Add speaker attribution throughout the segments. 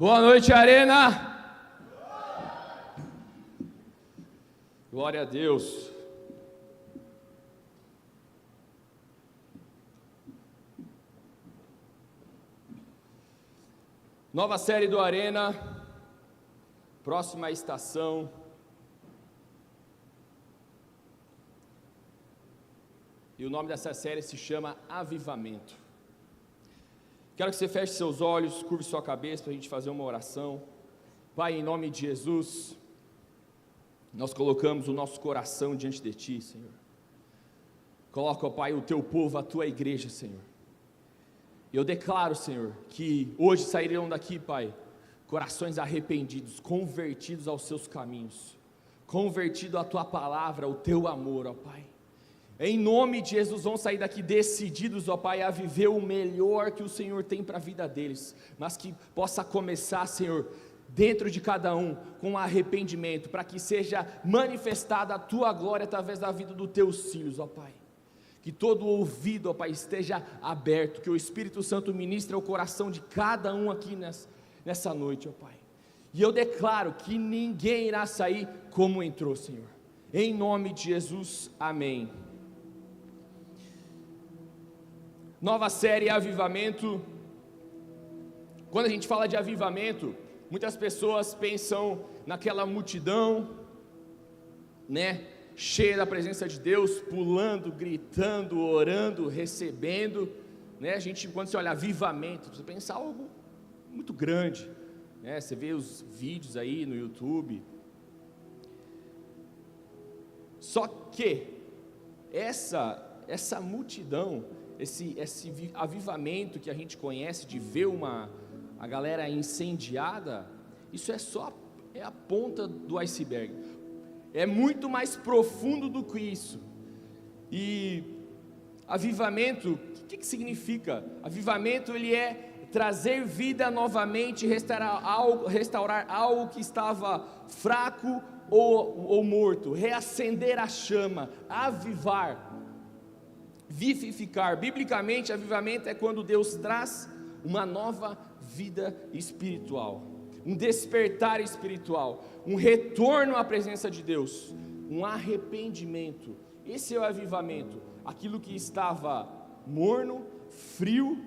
Speaker 1: Boa noite, Arena. Glória a Deus. Nova série do Arena, próxima estação. E o nome dessa série se chama Avivamento. Quero que você feche seus olhos, curve sua cabeça para a gente fazer uma oração. Pai, em nome de Jesus, nós colocamos o nosso coração diante de Ti, Senhor. Coloca, ó Pai, o Teu povo, a Tua igreja, Senhor. Eu declaro, Senhor, que hoje sairão daqui, Pai, corações arrependidos, convertidos aos Seus caminhos, convertidos à Tua palavra, ao Teu amor, ó Pai. Em nome de Jesus, vão sair daqui decididos, ó Pai, a viver o melhor que o Senhor tem para a vida deles, mas que possa começar, Senhor, dentro de cada um, com arrependimento, para que seja manifestada a Tua glória através da vida dos Teus filhos, ó Pai. Que todo ouvido, ó Pai, esteja aberto, que o Espírito Santo ministre ao coração de cada um aqui nessa noite, ó Pai. E eu declaro que ninguém irá sair como entrou, Senhor. Em nome de Jesus, amém. Nova série Avivamento. Quando a gente fala de avivamento, muitas pessoas pensam naquela multidão, né, cheia da presença de Deus, pulando, gritando, orando, recebendo, né? A gente, quando você olha avivamento, você pensa algo muito grande, né? Você vê os vídeos aí no YouTube. Só que essa multidão, esse avivamento que a gente conhece, de ver a galera incendiada, isso é a ponta do iceberg, é muito mais profundo do que isso. E avivamento, o que significa? Avivamento, ele é trazer vida novamente, restaurar algo que estava fraco ou morto, reacender a chama, avivar, vivificar. Biblicamente, avivamento é quando Deus traz uma nova vida espiritual, um despertar espiritual, um retorno à presença de Deus, um arrependimento. Esse é o avivamento. Aquilo que estava morno, frio,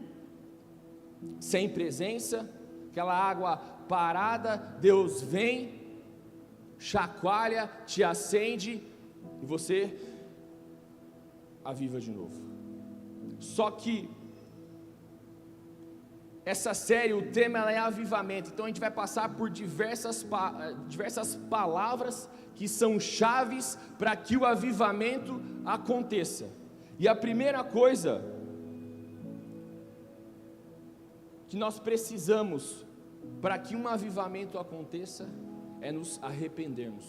Speaker 1: sem presença, aquela água parada, Deus vem, chacoalha, te acende e você aviva de novo. Só que essa série, o tema é avivamento. Então a gente vai passar por diversas palavras que são chaves para que o avivamento aconteça. E a primeira coisa que nós precisamos para que um avivamento aconteça é nos arrependermos,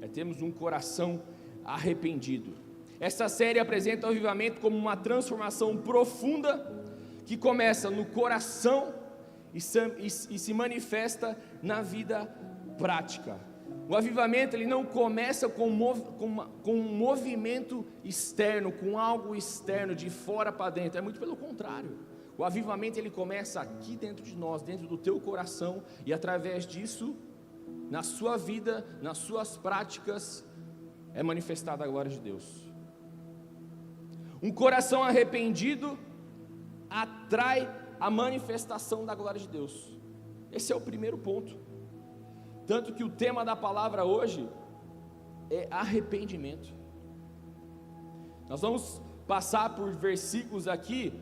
Speaker 1: é termos um coração arrependido. Essa série apresenta o avivamento como uma transformação profunda que começa no coração e se manifesta na vida prática. O avivamento, ele não começa com um movimento externo, com algo externo, de fora para dentro, é muito pelo contrário. O avivamento, ele começa aqui dentro de nós, dentro do teu coração, e através disso, na sua vida, nas suas práticas, é manifestada a glória de Deus. Um coração arrependido atrai a manifestação da glória de Deus. Esse é o primeiro ponto. Tanto que o tema da palavra hoje é arrependimento. Nós vamos passar por versículos aqui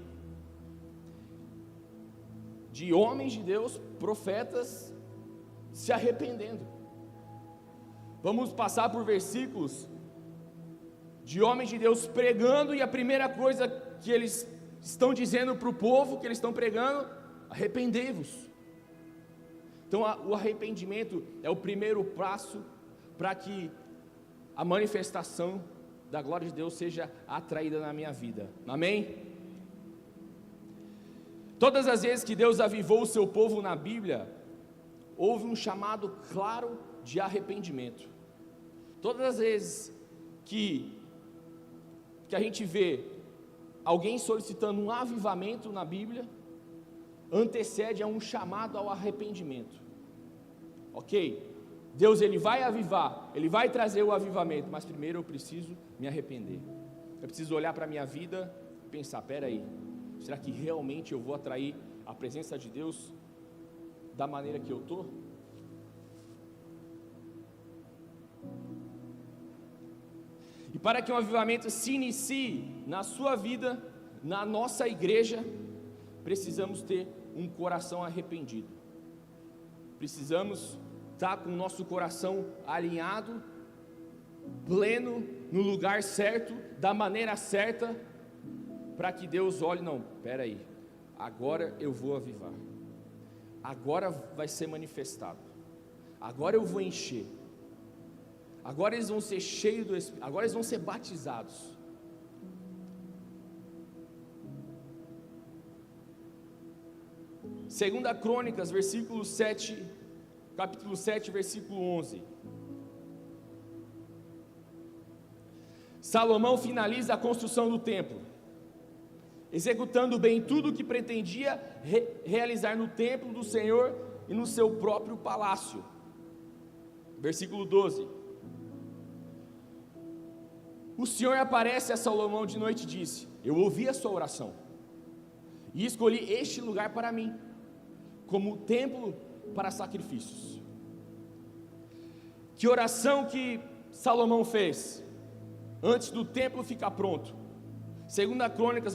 Speaker 1: de homens de Deus, profetas, se arrependendo. Vamos passar por versículos de homens de Deus pregando, e a primeira coisa que eles estão dizendo para o povo que eles estão pregando: arrependei-vos. Então o arrependimento é o primeiro passo para que a manifestação da glória de Deus seja atraída na minha vida, amém? Todas as vezes que Deus avivou o seu povo na Bíblia, houve um chamado claro de arrependimento. Todas as vezes que a gente vê alguém solicitando um avivamento na Bíblia, antecede a um chamado ao arrependimento. Ok, Deus ele vai avivar, ele vai trazer o avivamento, mas primeiro eu preciso me arrepender. Eu preciso olhar para a minha vida e pensar, peraí, será que realmente eu vou atrair a presença de Deus da maneira que eu estou? E para que um avivamento se inicie na sua vida, na nossa igreja, precisamos ter um coração arrependido. Precisamos estar com o nosso coração alinhado, pleno, no lugar certo, da maneira certa, para que Deus olhe, não, espera aí, agora eu vou avivar, agora vai ser manifestado, agora eu vou encher, agora eles vão ser cheios do Espírito, agora eles vão ser batizados. Segunda Crônicas, capítulo 7, versículo 11. Salomão finaliza a construção do templo, executando bem tudo o que pretendia realizar no templo do Senhor e no seu próprio palácio. Versículo 12. O Senhor aparece a Salomão de noite e disse: eu ouvi a sua oração e escolhi este lugar para mim, como templo para sacrifícios. Que oração que Salomão fez antes do templo ficar pronto? Segunda Crônicas,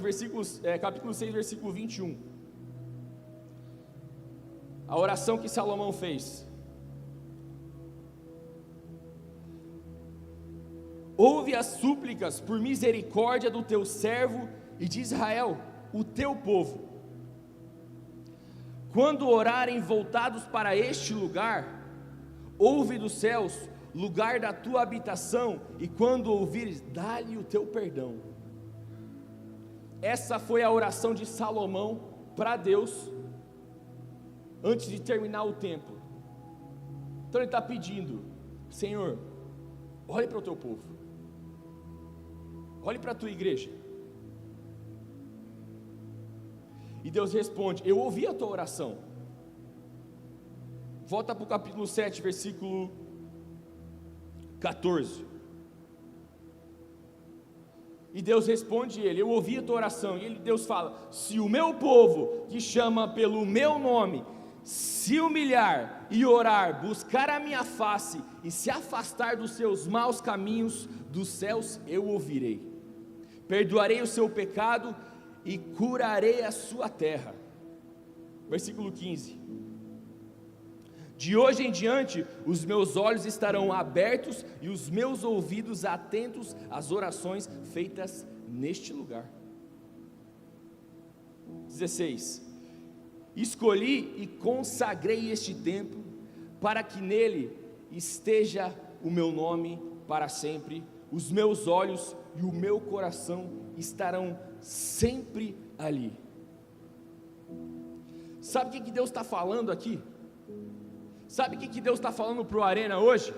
Speaker 1: capítulo 6, versículo 21. A oração que Salomão fez: ouve as súplicas por misericórdia do teu servo e de Israel, o teu povo. Quando orarem voltados para este lugar, ouve dos céus, lugar da tua habitação, e quando ouvires, dá-lhe o teu perdão. Essa foi a oração de Salomão para Deus, antes de terminar o templo. Então ele está pedindo: Senhor, olhe para o teu povo, olhe para a tua igreja. E Deus responde: eu ouvi a tua oração. Volta para o capítulo 7, versículo 14. E Deus responde ele: eu ouvi a tua oração. E Deus fala: se o meu povo, que chama pelo meu nome, se humilhar e orar, buscar a minha face e se afastar dos seus maus caminhos, dos céus eu ouvirei, perdoarei o seu pecado e curarei a sua terra. Versículo 15. De hoje em diante, os meus olhos estarão abertos e os meus ouvidos atentos às orações feitas neste lugar. 16. Escolhi e consagrei este templo, para que nele esteja o meu nome para sempre. Os meus olhos e o meu coração estarão sempre ali. Sabe o que Deus está falando aqui? Sabe o que Deus está falando para o Arena hoje?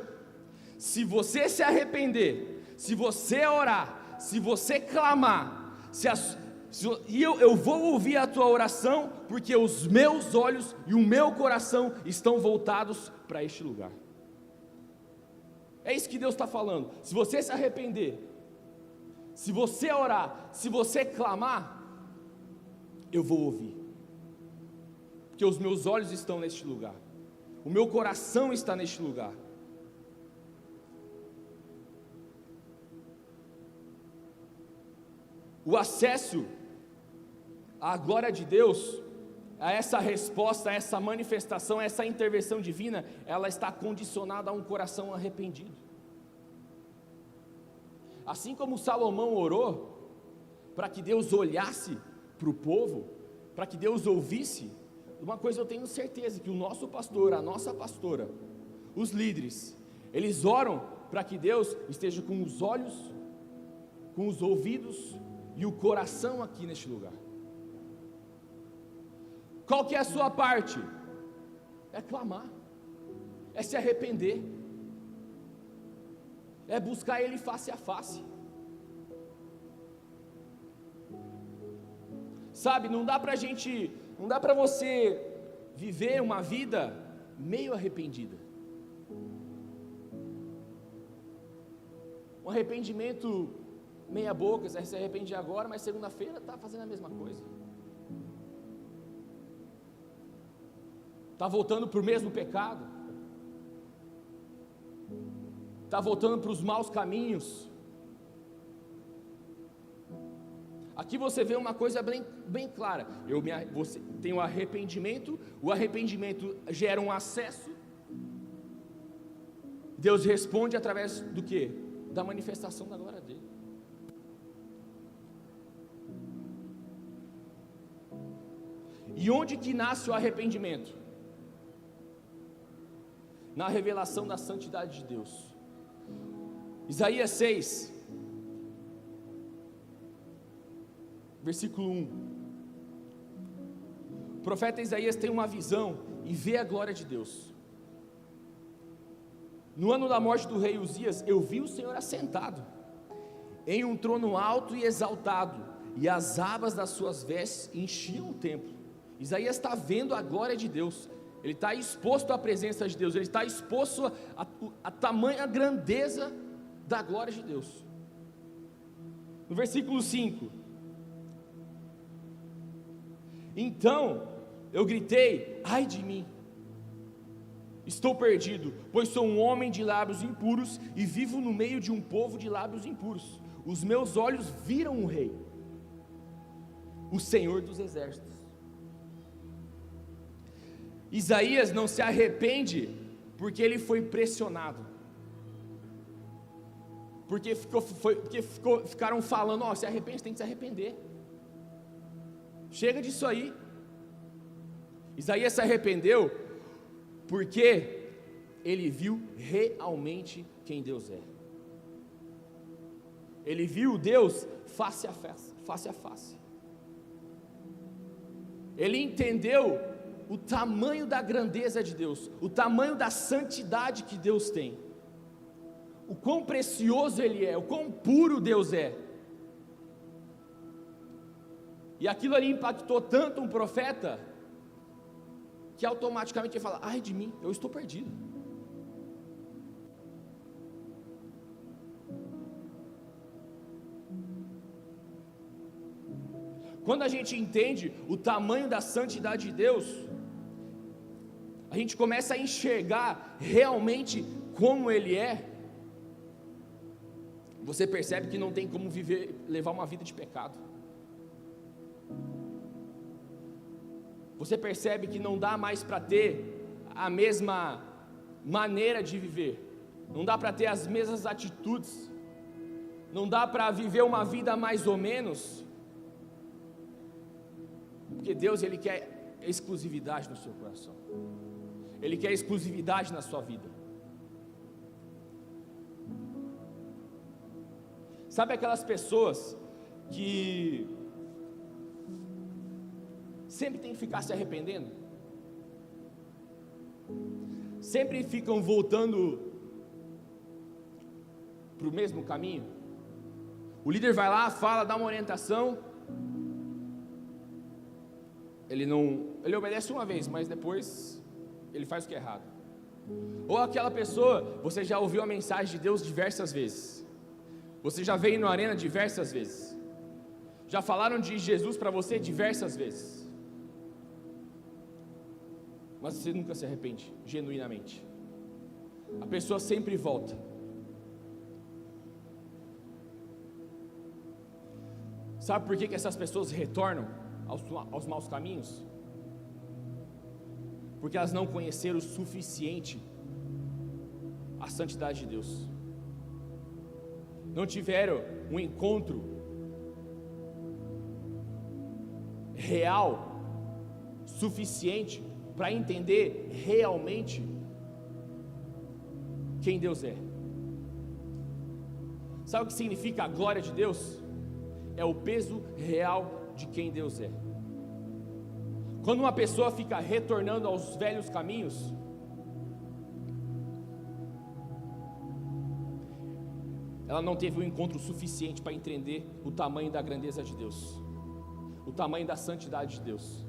Speaker 1: Se você se arrepender, se você orar, se você clamar, eu vou ouvir a tua oração, porque os meus olhos e o meu coração estão voltados para este lugar. É isso que Deus está falando. Se você se arrepender, se você orar, se você clamar, eu vou ouvir, porque os meus olhos estão neste lugar, o meu coração está neste lugar. O acesso à glória de Deus, a essa resposta, a essa manifestação, a essa intervenção divina, ela está condicionada a um coração arrependido. Assim como Salomão orou para que Deus olhasse para o povo, para que Deus ouvisse, uma coisa eu tenho certeza, que o nosso pastor, a nossa pastora, os líderes, eles oram para que Deus esteja com os olhos, com os ouvidos e o coração aqui neste lugar. Qual que é a sua parte? É clamar, é se arrepender, é buscar Ele face a face. Sabe, não dá para você viver uma vida meio arrependida. um arrependimento meia boca, você se arrepende agora, mas segunda-feira está fazendo a mesma coisa. Está voltando para o mesmo pecado. Está voltando para os maus caminhos. Aqui você vê uma coisa bem clara. Você tem o arrependimento gera um acesso. Deus responde através do quê? Da manifestação da glória dele. E onde que nasce o arrependimento? Na revelação da santidade de Deus. Isaías 6, versículo 1. O profeta Isaías tem uma visão e vê a glória de Deus. No ano da morte do rei Uzias, eu vi o Senhor assentado em um trono alto e exaltado, e as abas das suas vestes enchiam o templo. Isaías está vendo a glória de Deus. Ele está exposto à presença de Deus. Ele está exposto a tamanha grandeza da glória de Deus. No versículo 5: então eu gritei: ai de mim, estou perdido, pois sou um homem de lábios impuros e vivo no meio de um povo de lábios impuros. Os meus olhos viram o Rei, o Senhor dos exércitos. Isaías não se arrepende porque ele foi pressionado, porque ficaram falando: ó, se arrepende, tem que se arrepender, chega disso aí. Isaías se arrependeu porque ele viu realmente quem Deus é. Ele viu Deus face a face. Ele entendeu o tamanho da grandeza de Deus, o tamanho da santidade que Deus tem, o quão precioso Ele é, o quão puro Deus é. E aquilo ali impactou tanto um profeta, que automaticamente ele fala: ai de mim, eu estou perdido. Quando a gente entende o tamanho da santidade de Deus, a gente começa a enxergar realmente como Ele é. Você percebe que não tem como levar uma vida de pecado. Você percebe que não dá mais para ter a mesma maneira de viver, não dá para ter as mesmas atitudes, não dá para viver uma vida mais ou menos, porque Deus, Ele quer exclusividade no seu coração, Ele quer exclusividade na sua vida. Sabe aquelas pessoas que sempre tem que ficar se arrependendo? Sempre ficam voltando para o mesmo caminho? O líder vai lá, fala, dá uma orientação, ele obedece uma vez, mas depois ele faz o que é errado. Ou aquela pessoa, você já ouviu a mensagem de Deus diversas vezes, você já veio na arena diversas vezes, já falaram de Jesus para você diversas vezes, mas você nunca se arrepende genuinamente. A pessoa sempre volta. Sabe por que essas pessoas retornam aos maus caminhos? Porque elas não conheceram o suficiente a santidade de Deus, não tiveram um encontro real suficiente para entender realmente quem Deus é. Sabe o que significa a glória de Deus? É o peso real de quem Deus é. Quando uma pessoa fica retornando aos velhos caminhos, ela não teve um encontro suficiente para entender o tamanho da grandeza de Deus, o tamanho da santidade de Deus.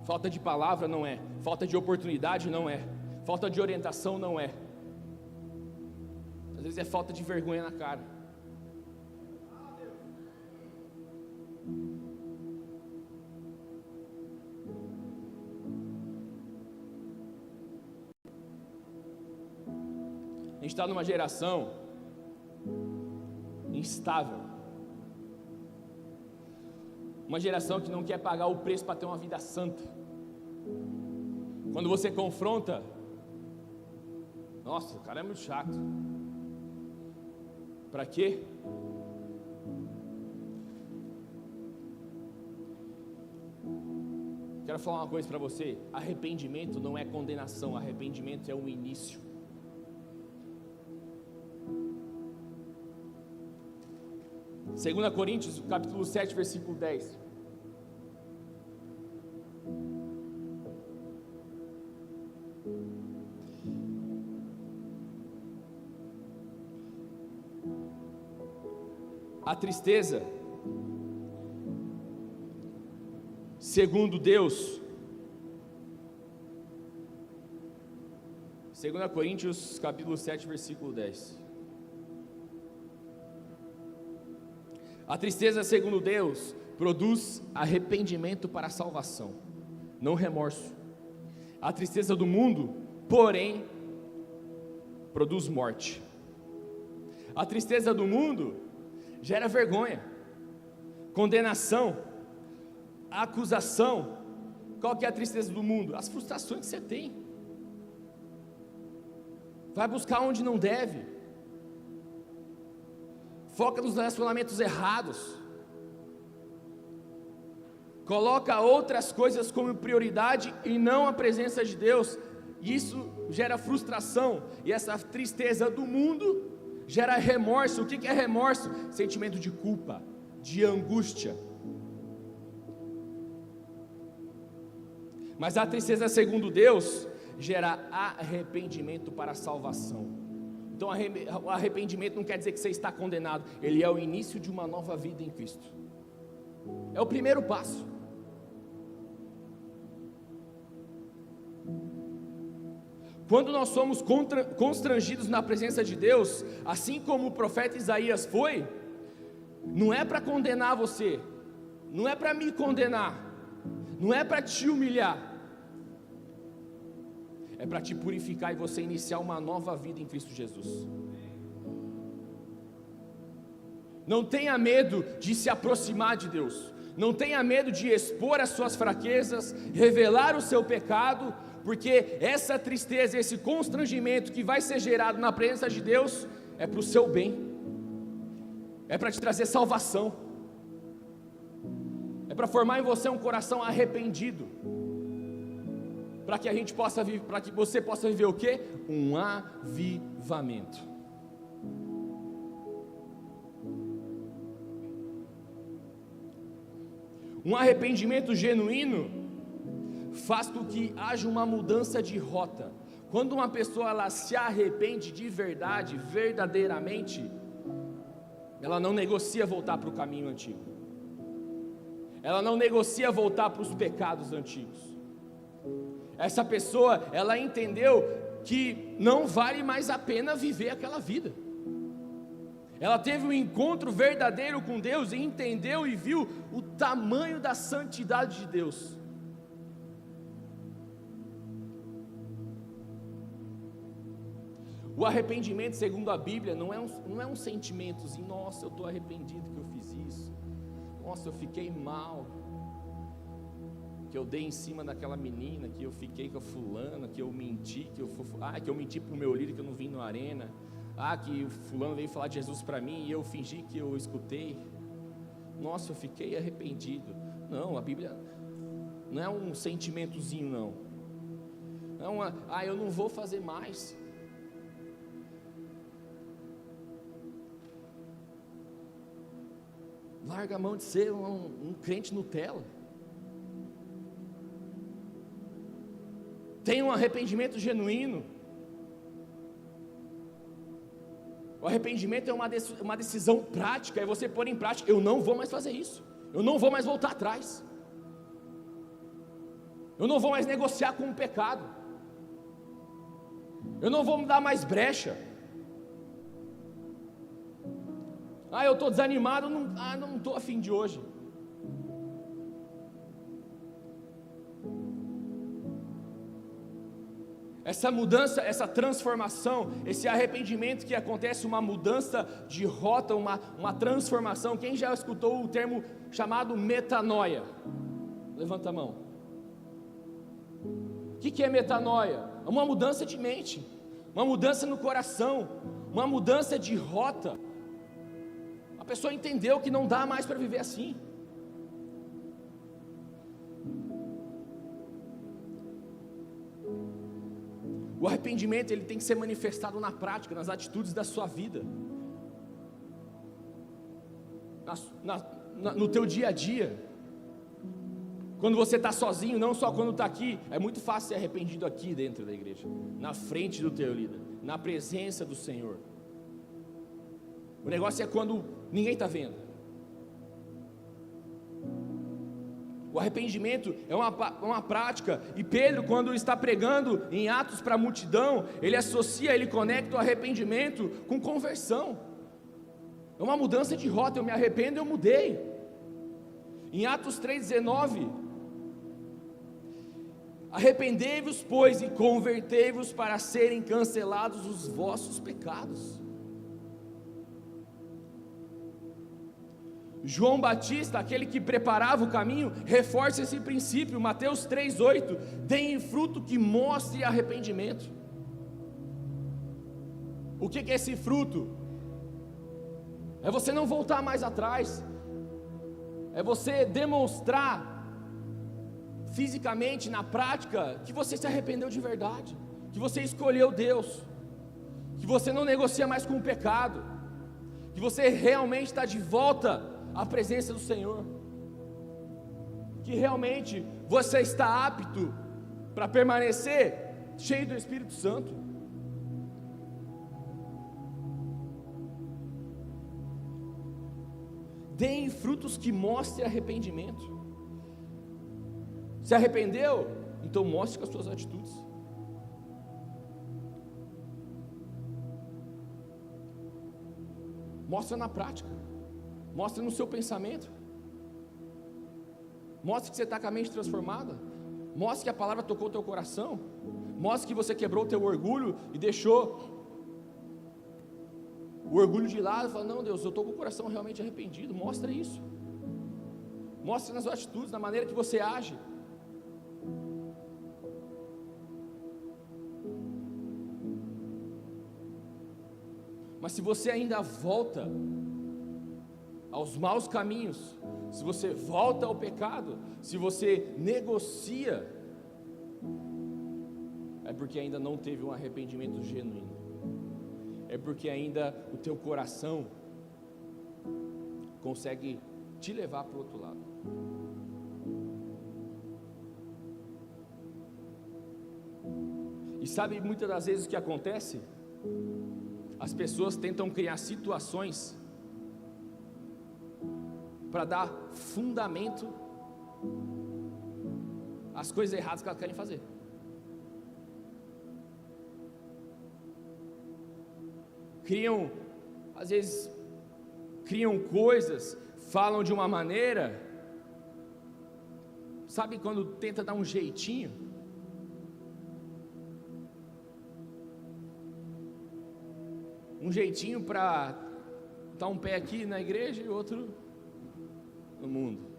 Speaker 1: Falta de palavra não é, falta de oportunidade não é, falta de orientação não é. Às vezes é falta de vergonha na cara. A gente está numa geração instável, uma geração que não quer pagar o preço para ter uma vida santa. Quando você confronta, nossa, o cara é muito chato. Para quê? Quero falar uma coisa para você: arrependimento não é condenação, arrependimento é um início. Segunda Coríntios, capítulo 7, versículo 10. A tristeza, segundo Deus, 2 Coríntios capítulo 7, versículo 10. A tristeza, segundo Deus, produz arrependimento para a salvação, não remorso. A tristeza do mundo, porém, produz morte. A tristeza do mundo gera vergonha, condenação, acusação. Qual que é a tristeza do mundo? As frustrações que você tem. Vai buscar onde não deve. Foca nos relacionamentos errados. Coloca outras coisas como prioridade e não a presença de Deus. Isso gera frustração. E essa tristeza do mundo gera remorso. O que é remorso? Sentimento de culpa, de angústia. Mas a tristeza segundo Deus gera arrependimento para a salvação. Então o arrependimento não quer dizer que você está condenado. Ele é o início de uma nova vida em Cristo. É o primeiro passo. Quando nós somos constrangidos na presença de Deus, assim como o profeta Isaías foi, não é para condenar você, não é para me condenar, não é para te humilhar, é para te purificar e você iniciar uma nova vida em Cristo Jesus. Não tenha medo de se aproximar de Deus, não tenha medo de expor as suas fraquezas, revelar o seu pecado, porque essa tristeza, esse constrangimento que vai ser gerado na presença de Deus, é para o seu bem, é para te trazer salvação, é para formar em você um coração arrependido, para que a gente possa viver, para que você possa viver o quê? Um avivamento. Um arrependimento genuíno faz com que haja uma mudança de rota. Quando uma pessoa ela se arrepende de verdade, verdadeiramente, ela não negocia voltar para o caminho antigo, ela não negocia voltar para os pecados antigos. Essa pessoa, ela entendeu que não vale mais a pena viver aquela vida. Ela teve um encontro verdadeiro com Deus e entendeu e viu o tamanho da santidade de Deus. O arrependimento, segundo a Bíblia, não é um sentimentozinho, nossa, eu estou arrependido que eu fiz isso, nossa, eu fiquei mal, que eu dei em cima daquela menina, que eu fiquei com a fulana, que eu menti, que eu menti para o meu líder que eu não vim na arena, que o fulano veio falar de Jesus para mim e eu fingi que eu escutei, nossa, eu fiquei arrependido. Não, a Bíblia não é um sentimentozinho, não é uma, eu não vou fazer mais. Larga a mão de ser um crente Nutella. Tenha um arrependimento genuíno. O arrependimento é uma decisão prática, é você pôr em prática: eu não vou mais fazer isso, eu não vou mais voltar atrás, eu não vou mais negociar com o pecado, eu não vou me dar mais brecha. Eu estou desanimado, não estou a fim de hoje. Essa mudança, essa transformação, esse arrependimento que acontece, uma mudança de rota, uma transformação. Quem já escutou o termo chamado metanoia? Levanta a mão. O que é metanoia? É uma mudança de mente, uma mudança no coração, uma mudança de rota. A pessoa entendeu que não dá mais para viver assim. O arrependimento, ele tem que ser manifestado na prática, nas atitudes da sua vida, no teu dia a dia, quando você está sozinho, não só quando está aqui. É muito fácil ser arrependido aqui dentro da igreja, na frente do teu líder, na presença do Senhor. O negócio é quando ninguém está vendo. O arrependimento é uma prática, e Pedro, quando está pregando em Atos para a multidão, ele associa, ele conecta o arrependimento com conversão. É uma mudança de rota. Eu me arrependo, eu mudei. Em Atos 3,19, arrependei-vos, pois, e convertei-vos para serem cancelados os vossos pecados. João Batista, aquele que preparava o caminho, reforça esse princípio. Mateus 3,8: deem fruto que mostre arrependimento. O que é esse fruto? É você não voltar mais atrás, é você demonstrar fisicamente, na prática, que você se arrependeu de verdade, que você escolheu Deus, que você não negocia mais com o pecado, que você realmente está de volta à presença do Senhor, que realmente você está apto para permanecer cheio do Espírito Santo. Deem frutos que mostrem arrependimento. Se arrependeu? Então mostre com as suas atitudes. Mostra na prática. Mostra no seu pensamento. Mostre que você está com a mente transformada. Mostre que a palavra tocou o teu coração. Mostre que você quebrou o teu orgulho e deixou o orgulho de lado. Fala: não, Deus, eu estou com o coração realmente arrependido. Mostra isso. Mostre nas suas atitudes, na maneira que você age. Mas se você ainda volta aos maus caminhos, se você volta ao pecado, se você negocia, é porque ainda não teve um arrependimento genuíno, é porque ainda o teu coração consegue te levar para o outro lado. E sabe muitas das vezes o que acontece? As pessoas tentam criar situações para dar fundamento às coisas erradas que elas querem fazer. Às vezes criam coisas, falam de uma maneira, sabe quando tenta dar um jeitinho? Um jeitinho para dar um pé aqui na igreja e outro no mundo.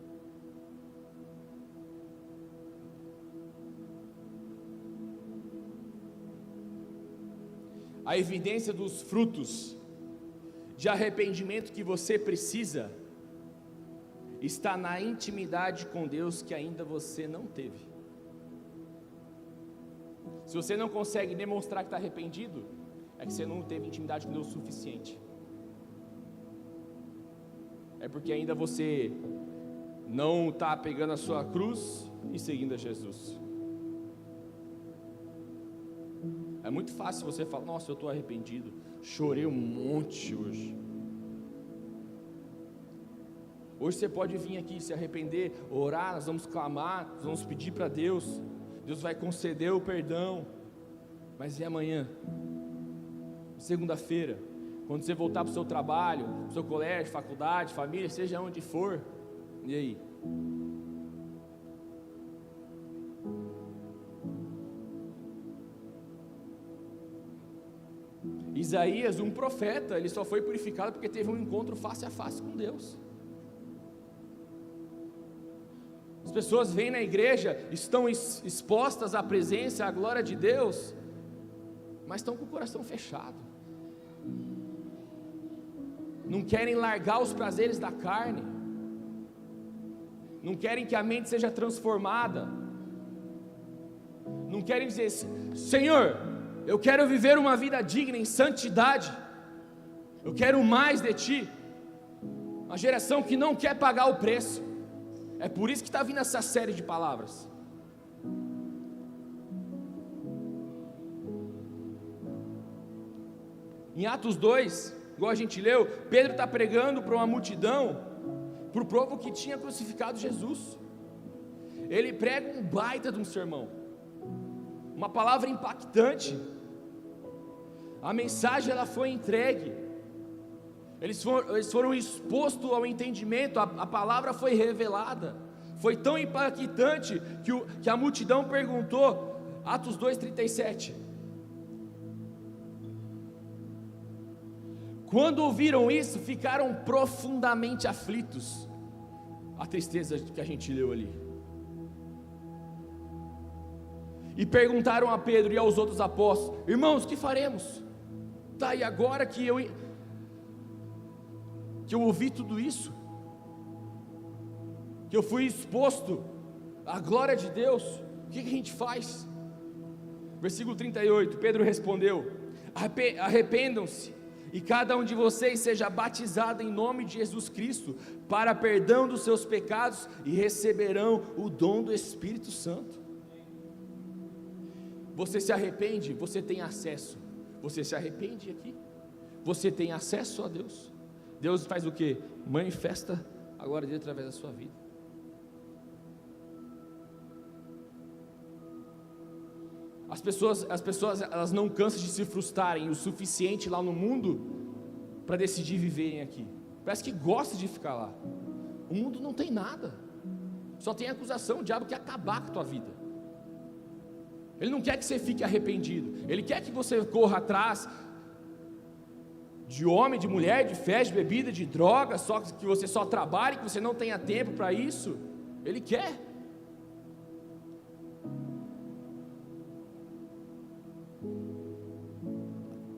Speaker 1: A evidência dos frutos de arrependimento que você precisa está na intimidade com Deus que ainda você não teve. Se você não consegue demonstrar que está arrependido, é que você não teve intimidade com Deus o suficiente. É porque ainda você não está pegando a sua cruz e seguindo a Jesus. É muito fácil você falar: nossa, eu estou arrependido, chorei um monte hoje. Hoje você pode vir aqui se arrepender, orar, nós vamos clamar, nós vamos pedir para Deus, Deus vai conceder o perdão. Mas e amanhã? Segunda-feira, Quando você voltar para o seu trabalho, para o seu colégio, faculdade, família, seja onde for, e aí? Isaías, um profeta, ele só foi purificado porque teve um encontro face a face com Deus. As pessoas vêm na igreja, estão expostas à presença, à glória de Deus, mas estão com o coração fechado, não querem largar os prazeres da carne, não querem que a mente seja transformada, não querem dizer: Senhor, eu quero viver uma vida digna em santidade, eu quero mais de Ti. Uma geração que não quer pagar o preço. É por isso que está vindo essa série de palavras. Em Atos 2, igual a gente leu, Pedro está pregando para uma multidão, para o povo que tinha crucificado Jesus. Ele prega um baita de um sermão, uma palavra impactante. A mensagem ela foi entregue, eles foram expostos ao entendimento, a palavra foi revelada, foi tão impactante que a multidão perguntou, Atos 2:37, quando ouviram isso, ficaram profundamente aflitos, a tristeza que a gente leu ali, e perguntaram a Pedro e aos outros apóstolos: irmãos, o que faremos? Tá, e agora que eu ouvi tudo isso, que eu fui exposto à glória de Deus, o que a gente faz? Versículo 38, Pedro respondeu: arrependam-se, e cada um de vocês seja batizado em nome de Jesus Cristo, para perdão dos seus pecados, e receberão o dom do Espírito Santo. Você se arrepende, você tem acesso. Você se arrepende aqui, você tem acesso a Deus. Deus faz o que? Manifesta a glória dele através da sua vida. As pessoas elas não cansam de se frustrarem o suficiente lá no mundo para decidir viverem aqui. Parece que gosta de ficar lá. O mundo não tem nada, só tem acusação. O diabo quer acabar com a tua vida. Ele não quer que você fique arrependido, ele quer que você corra atrás de homem, de mulher, de festa, de bebida, de droga, só que você só trabalhe, que você não tenha tempo para isso. Ele quer.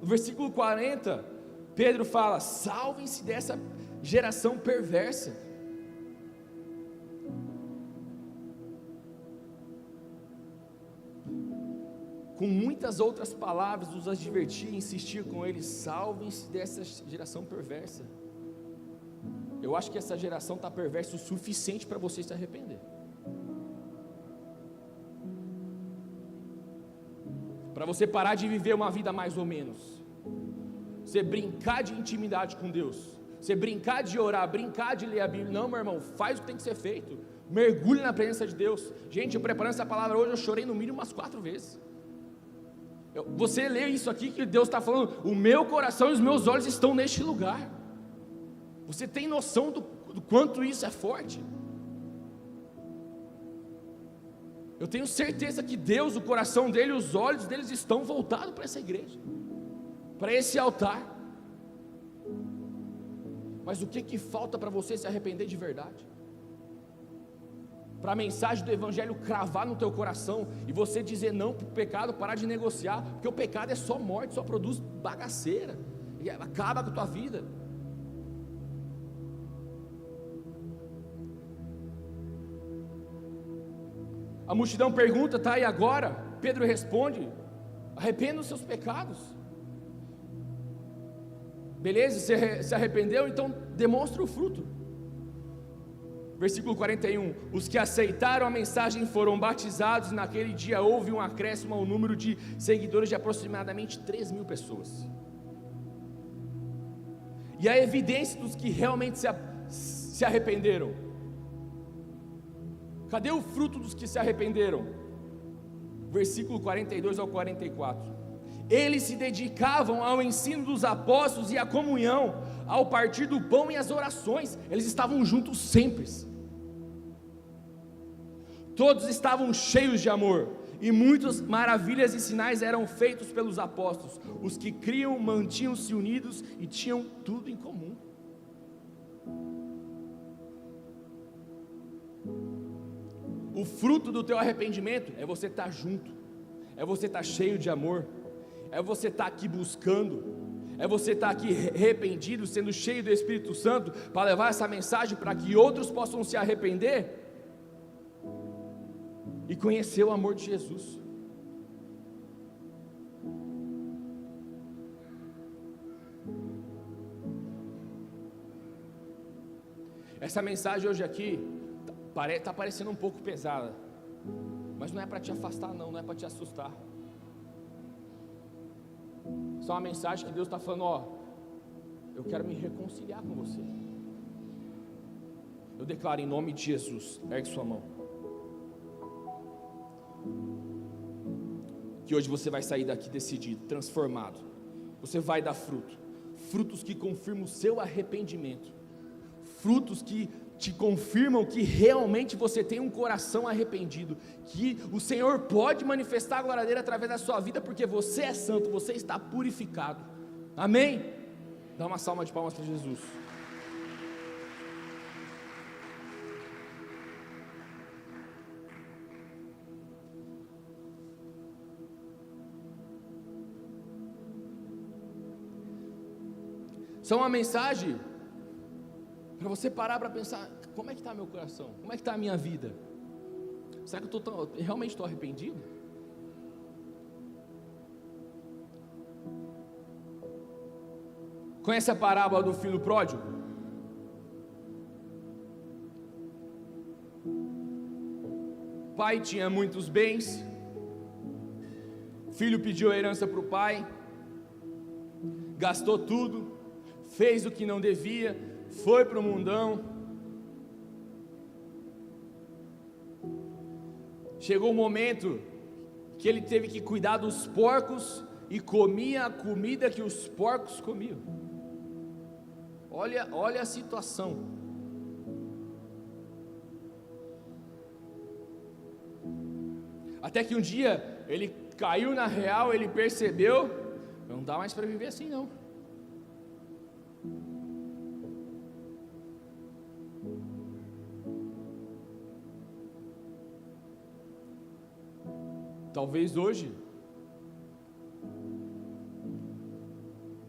Speaker 1: No versículo 40, Pedro fala: salvem-se dessa geração perversa. Com muitas outras palavras, os advertir e insistir com eles: salvem-se dessa geração perversa. Eu acho que essa geração está perversa o suficiente para você se arrepender, para você parar de viver uma vida mais ou menos, você brincar de intimidade com Deus, você brincar de orar, brincar de ler a Bíblia. Não, meu irmão, faz o que tem que ser feito, mergulhe na presença de Deus. Gente, eu preparando essa palavra hoje, eu chorei no mínimo umas 4 vezes. Você lê isso aqui que Deus está falando: o meu coração e os meus olhos estão neste lugar. Você tem noção do quanto isso é forte? Eu tenho certeza que Deus, o coração dele, os olhos deles estão voltados para essa igreja, para esse altar. Mas o que falta para você se arrepender de verdade? Para a mensagem do Evangelho cravar no teu coração e você dizer não para o pecado, parar de negociar, porque o pecado é só morte, só produz bagaceira, e acaba com a tua vida. A multidão pergunta: tá, e agora? Pedro responde: arrependa dos seus pecados. Beleza, você se arrependeu, então demonstra o fruto. Versículo 41, os que aceitaram a mensagem foram batizados, e naquele dia houve um acréscimo ao número de seguidores de aproximadamente 3.000 pessoas. E a evidência dos que realmente se arrependeram. Cadê o fruto dos que se arrependeram? Versículo 42 ao 44. Eles se dedicavam ao ensino dos apóstolos e à comunhão, ao partir do pão e às orações. Eles estavam juntos sempre. Todos estavam cheios de amor, e muitas maravilhas e sinais eram feitos pelos apóstolos. Os que criam mantinham-se unidos e tinham tudo em comum. O fruto do teu arrependimento é você estar junto, é você estar cheio de amor, é você estar aqui buscando, é você estar aqui arrependido, sendo cheio do Espírito Santo, para levar essa mensagem para que outros possam se arrepender e conhecer o amor de Jesus. Essa mensagem hoje aqui está parecendo um pouco pesada, mas não é para te afastar não é para te assustar. Só uma mensagem que Deus está falando, eu quero me reconciliar com você. Eu declaro em nome de Jesus, ergue sua mão, que hoje você vai sair daqui decidido, transformado. Você vai dar frutos que confirmam o seu arrependimento, frutos que te confirmam que realmente você tem um coração arrependido, que o Senhor pode manifestar a glória dele através da sua vida, porque você é santo, você está purificado. Amém? Dá uma salva de palmas para Jesus. Só uma mensagem para você parar para pensar: como é que está meu coração? Como é que está a minha vida? Será que eu realmente estou arrependido? Conhece a parábola do filho pródigo? O pai tinha muitos bens, o filho pediu a herança para o pai, gastou tudo, fez o que não devia, foi para o mundão. Chegou o momento que ele teve que cuidar dos porcos e comia a comida que os porcos comiam. Olha a situação. Até que um dia ele caiu na real, ele percebeu: não dá mais para viver assim não. Talvez hoje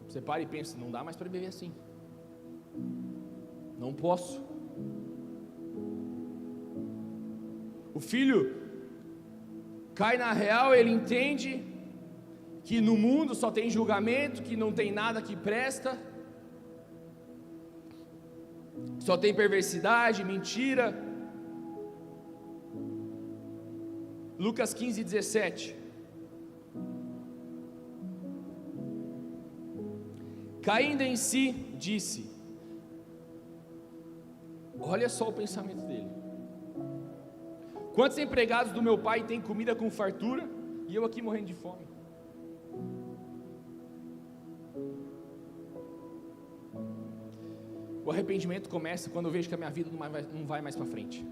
Speaker 1: você pare e pense: não dá mais para viver assim, não posso. O filho cai na real, ele entende que no mundo só tem julgamento, que não tem nada que presta, só tem perversidade, mentira. Lucas 15:17. Caindo em si, disse: olha só o pensamento dele: quantos empregados do meu pai têm comida com fartura e eu aqui morrendo de fome? O arrependimento começa quando eu vejo que a minha vida não vai mais para frente.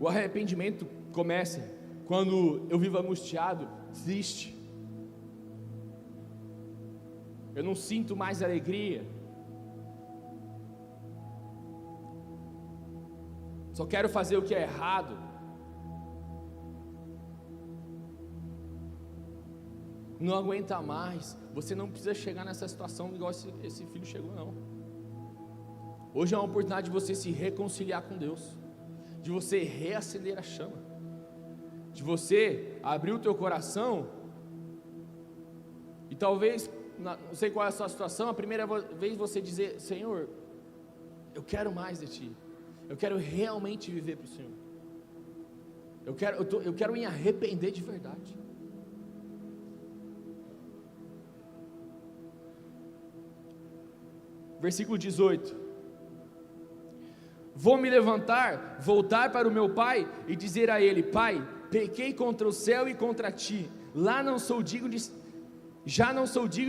Speaker 1: O arrependimento começa quando eu vivo angustiado, triste. Eu não sinto mais alegria. Só quero fazer o que é errado. Não aguenta mais. Você não precisa chegar nessa situação igual esse filho chegou, não. Hoje é uma oportunidade de você se reconciliar com Deus, de você reacender a chama, de você abrir o teu coração. E talvez, não sei qual é a sua situação, a primeira vez você dizer: Senhor, eu quero mais de Ti, eu quero realmente viver para o Senhor, eu quero me arrepender de verdade. Versículo 18: vou me levantar, voltar para o meu pai e dizer a ele: Pai, pequei contra o céu e contra ti, já não sou digno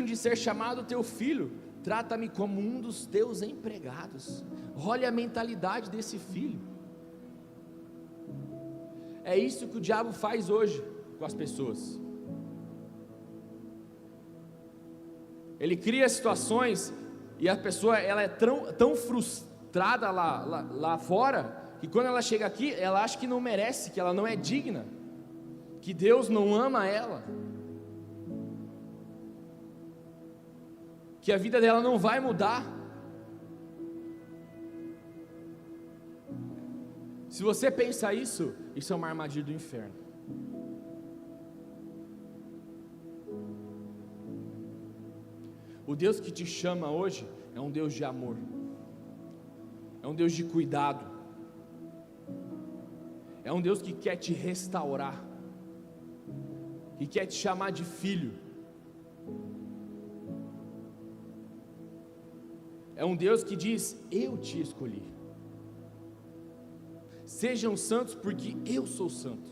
Speaker 1: de ser chamado teu filho, trata-me como um dos teus empregados. Olha a mentalidade desse filho. É isso que o diabo faz hoje com as pessoas. Ele cria situações e a pessoa ela é tão frustrada lá fora, que quando ela chega aqui, ela acha que não merece, que ela não é digna, que Deus não ama ela, que a vida dela não vai mudar. Se você pensa isso é uma armadilha do inferno. O Deus que te chama hoje é um Deus de amor, é um Deus de cuidado, é um Deus que quer te restaurar, que quer te chamar de filho. É um Deus que diz: eu te escolhi. Sejam santos porque eu sou santo.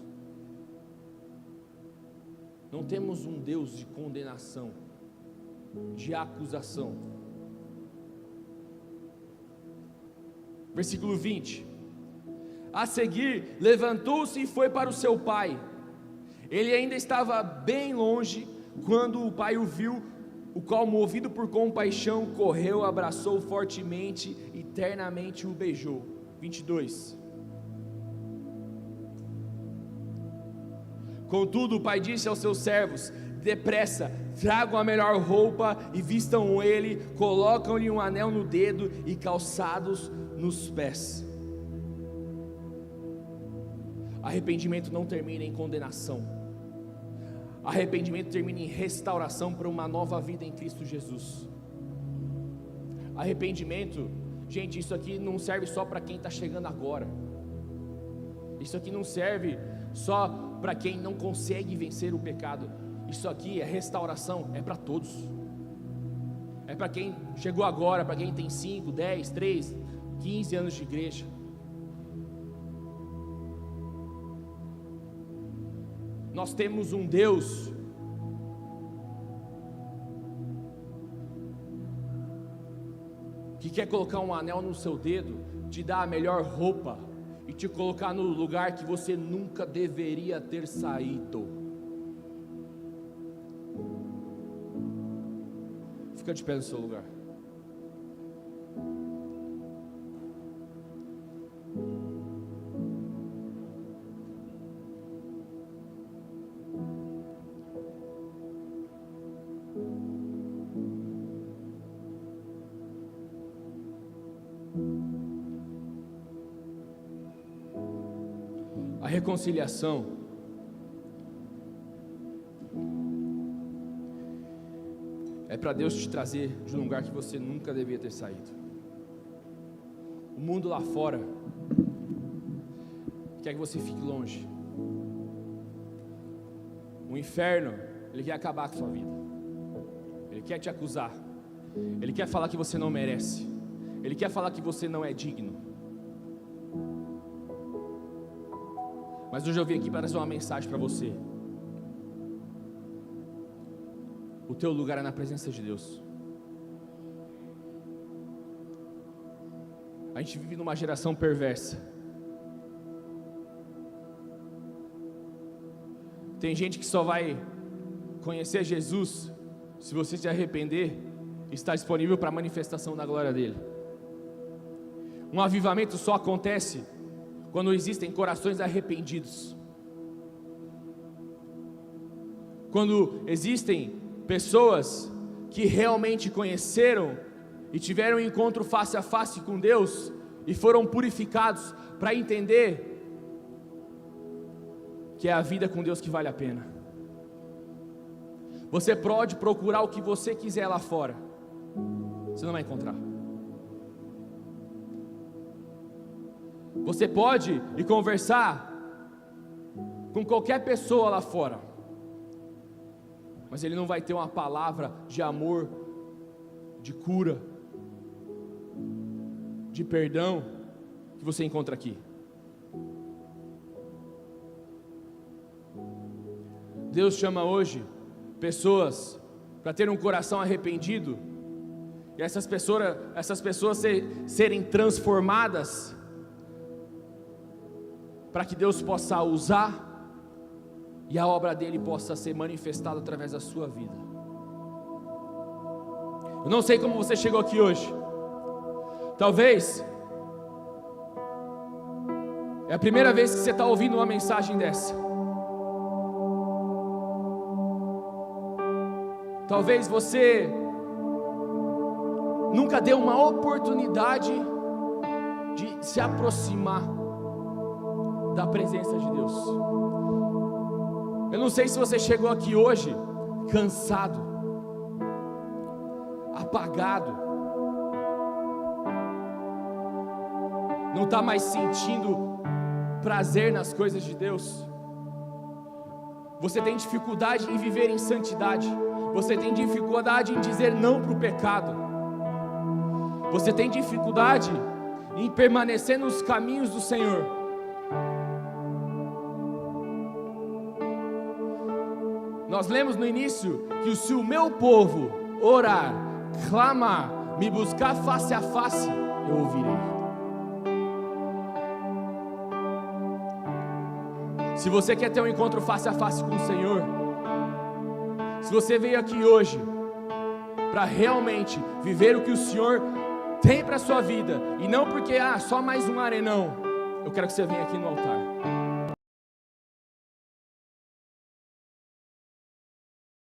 Speaker 1: Não temos um Deus de condenação, de acusação. Versículo 20. A seguir, levantou-se e foi para o seu pai. Ele ainda estava bem longe quando o pai o viu, o qual, movido por compaixão, correu, abraçou fortemente e ternamente o beijou. 22. Contudo, o pai disse aos seus servos: depressa, tragam a melhor roupa e vistam ele, colocam-lhe um anel no dedo e calçados nos pés. Arrependimento não termina em condenação. Arrependimento termina em restauração para uma nova vida em Cristo Jesus. Arrependimento, gente, isso aqui não serve só para quem está chegando agora. Isso aqui não serve só para quem não consegue vencer o pecado. Isso aqui é restauração, é para todos. É para quem chegou agora, para quem tem 5, 10, 3, 15 anos de igreja. Nós temos um Deus que quer colocar um anel no seu dedo, te dar a melhor roupa e te colocar no lugar que você nunca deveria ter saído. Fica de pé no seu lugar. A reconciliação é para Deus te trazer de um lugar que você nunca devia ter saído. O mundo lá fora quer que você fique longe. O inferno, ele quer acabar com a sua vida. Ele quer te acusar. Ele quer falar que você não merece. Ele quer falar que você não é digno. Mas hoje eu vim aqui para trazer uma mensagem para você. O teu lugar é na presença de Deus. A gente vive numa geração perversa. Tem gente que só vai conhecer Jesus se você se arrepender e estar disponível para a manifestação da glória dele. Um avivamento só acontece quando existem corações arrependidos, quando existem pessoas que realmente conheceram e tiveram um encontro face a face com Deus e foram purificados para entender que é a vida com Deus que vale a pena. Você pode procurar o que você quiser lá fora, você não vai encontrar. Você pode ir conversar com qualquer pessoa lá fora, mas ele não vai ter uma palavra de amor, de cura, de perdão que você encontra aqui. Deus chama hoje pessoas para ter um coração arrependido, e essas pessoas serem transformadas, para que Deus possa usar, e a obra dele possa ser manifestada através da sua vida. Eu não sei como você chegou aqui hoje. Talvez é a primeira vez que você está ouvindo uma mensagem dessa. Talvez você nunca deu uma oportunidade de se aproximar da presença de Deus. Eu não sei se você chegou aqui hoje cansado, apagado, não está mais sentindo prazer nas coisas de Deus. Você tem dificuldade em viver em santidade. Você tem dificuldade em dizer não para o pecado. Você tem dificuldade em permanecer nos caminhos do Senhor. Nós lemos no início que se o meu povo orar, clamar, me buscar face a face, eu ouvirei. Se você quer ter um encontro face a face com o Senhor, se você veio aqui hoje para realmente viver o que o Senhor tem para a sua vida, e não porque só mais um arenão, eu quero que você venha aqui no altar.